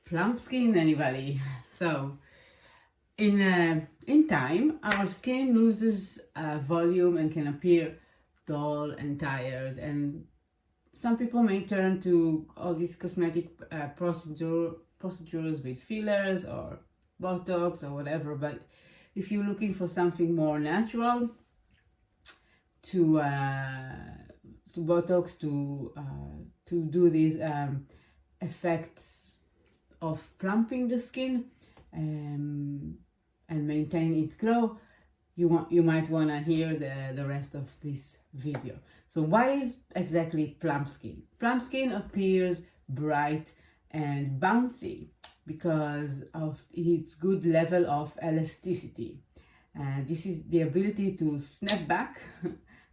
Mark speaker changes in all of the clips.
Speaker 1: Plump skin, anybody? So, in time, our skin loses volume and can appear dull and tired. And some people may turn to all these cosmetic procedures with fillers or Botox or whatever. But if you're looking for something more natural, to Botox to do these effects of plumping the skin and maintain its glow, you might want to hear the rest of this video. So what is exactly plump skin? Plump skin appears bright and bouncy because of its good level of elasticity. This is the ability to snap back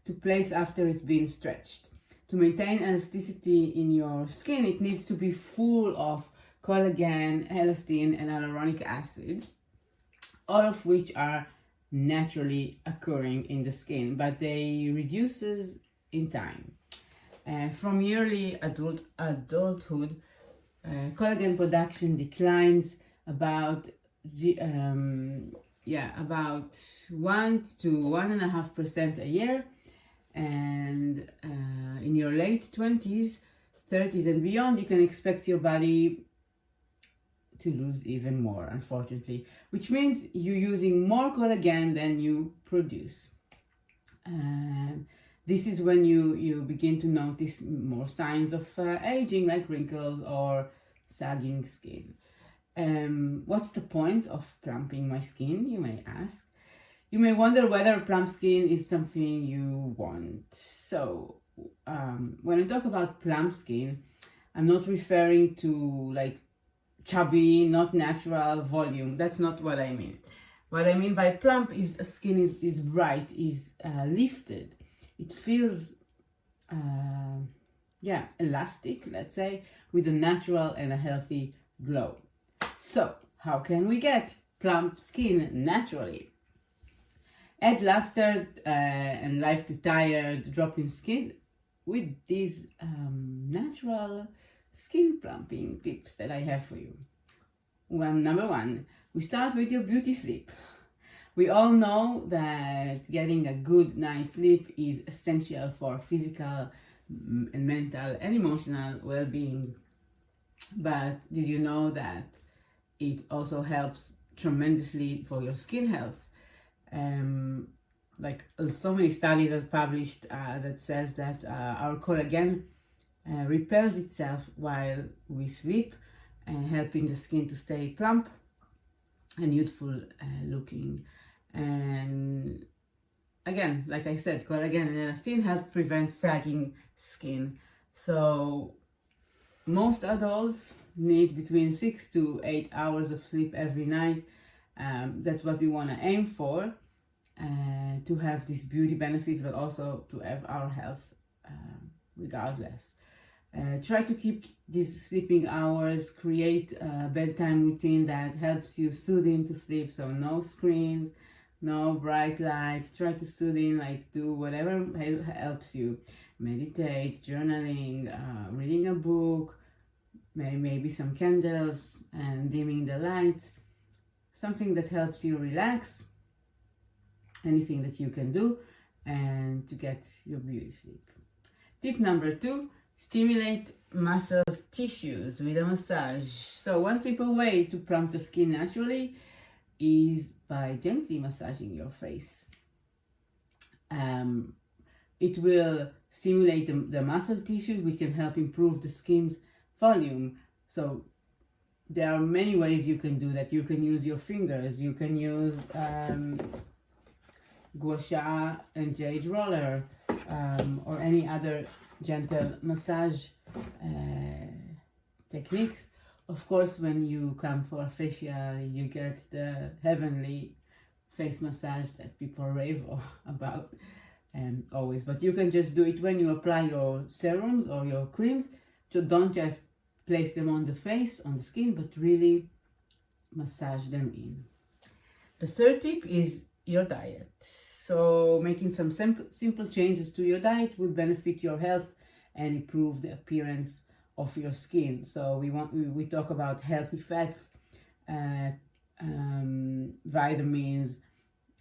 Speaker 1: to place after it's been stretched. To maintain elasticity in your skin, it needs to be full of collagen, elastin, and hyaluronic acid, all of which are naturally occurring in the skin, but they reduces in time. From early adulthood, collagen production declines about about 1 to 1.5% a year, and in your late 20s, 30s, and beyond, you can expect your body to lose even more, unfortunately, which means you're using more collagen than you produce. This is when you begin to notice more signs of aging, like wrinkles or sagging skin. What's the point of plumping my skin, you may ask? You may wonder whether plump skin is something you want. So, when I talk about plump skin, I'm not referring to like chubby, not natural volume. That's not what I mean. What I mean by plump is skin is bright, is lifted. It feels, elastic, let's say, with a natural and a healthy glow. So, how can we get plump skin naturally? Add luster and life to tired, dropping skin with these natural skin plumping tips that I have for you. Well, number one, we start with your beauty sleep. We all know that getting a good night's sleep is essential for physical and mental and emotional well-being. But did you know that it also helps tremendously for your skin health? Like so many studies are published that says that our collagen repairs itself while we sleep, helping the skin to stay plump and youthful looking. And again, like I said, collagen and elastin help prevent sagging skin. So most adults need between 6 to 8 hours of sleep every night. That's what we want to aim for, to have these beauty benefits, but also to have our health regardless. Try to keep these sleeping hours, create a bedtime routine that helps you soothe into sleep. So no screens, no bright lights. Try to soothe in, like do whatever helps you. Meditate, journaling, reading a book, maybe some candles and dimming the lights. Something that helps you relax, anything that you can do, and to get your beauty sleep. Tip number 2, stimulate muscles, tissues with a massage. So one simple way to plump the skin naturally is by gently massaging your face. It will stimulate the muscle tissues, which can help improve the skin's volume. So there are many ways you can do that. You can use your fingers, you can use gua sha and jade roller, or any other gentle massage techniques. Of course, when you come for a facial, you get the heavenly face massage that people rave about always. But you can just do it when you apply your serums or your creams. So don't just place them on the face, on the skin, but really massage them in. The third tip is your diet. So making some simple changes to your diet will benefit your health and improve the appearance of your skin. So we talk about healthy fats, vitamins,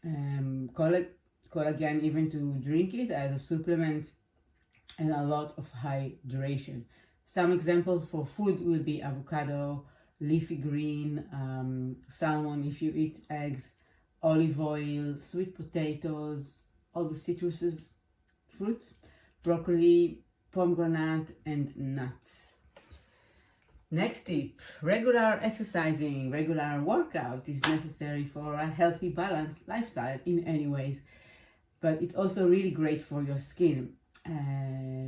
Speaker 1: collagen, even to drink it as a supplement, and a lot of hydration. Some examples for food will be avocado, leafy green, salmon if you eat eggs, olive oil, sweet potatoes, all the citruses, fruits, broccoli, pomegranate, and nuts. Next tip, regular exercising, regular workout is necessary for a healthy, balanced lifestyle in any ways. But it's also really great for your skin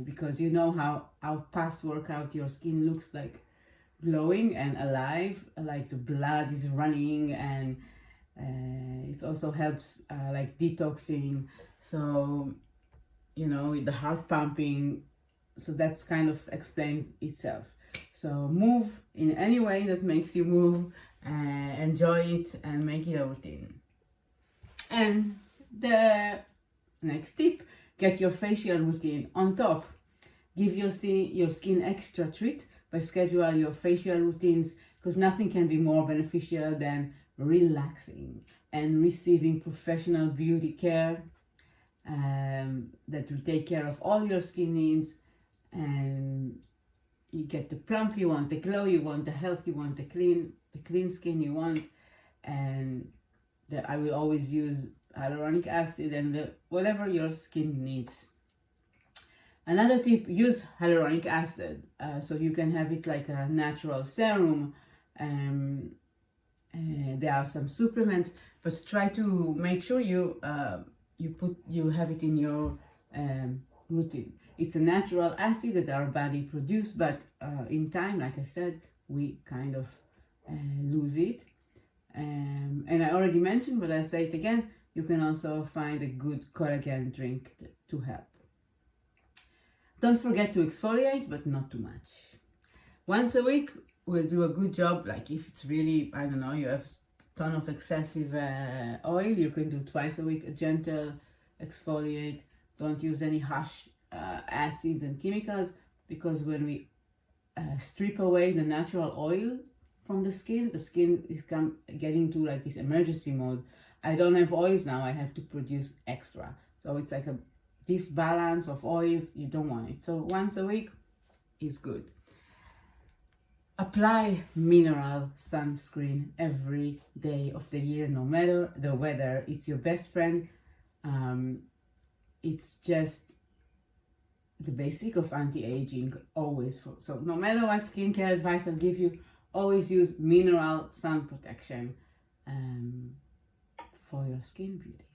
Speaker 1: because you know how past workout your skin looks like glowing and alive, like the blood is running, and it also helps like detoxing. So, you know, the heart pumping. So that's kind of explained itself. So move in any way that makes you move, enjoy it, and make it a routine. And the next tip, get your facial routine on top. Give your skin extra treat by schedule your facial routines, because nothing can be more beneficial than relaxing and receiving professional beauty care that will take care of all your skin needs. And you get the plump you want, the glow you want, the health you want, the clean skin you want. And I will always use hyaluronic acid and whatever your skin needs. Another tip, use hyaluronic acid so you can have it like a natural serum. There are some supplements, but try to make sure you have it in your routine. It's a natural acid that our body produces, but in time, like I said, we kind of lose it. And I already mentioned, but I'll say it again, you can also find a good collagen drink to help. Don't forget to exfoliate, but not too much. Once a week will do a good job. Like if it's really, I don't know, you have a ton of excessive oil, you can do twice a week, a gentle exfoliate. Don't use any harsh acids and chemicals, because when we strip away the natural oil from the skin is getting to like this emergency mode. I don't have oils now, I have to produce extra. So it's like this balance of oils, you don't want it. So once a week is good. Apply mineral sunscreen every day of the year, no matter the weather. It's your best friend. It's just the basic of anti-aging always. So no matter what skincare advice I'll give you, always use mineral sun protection for your skin beauty.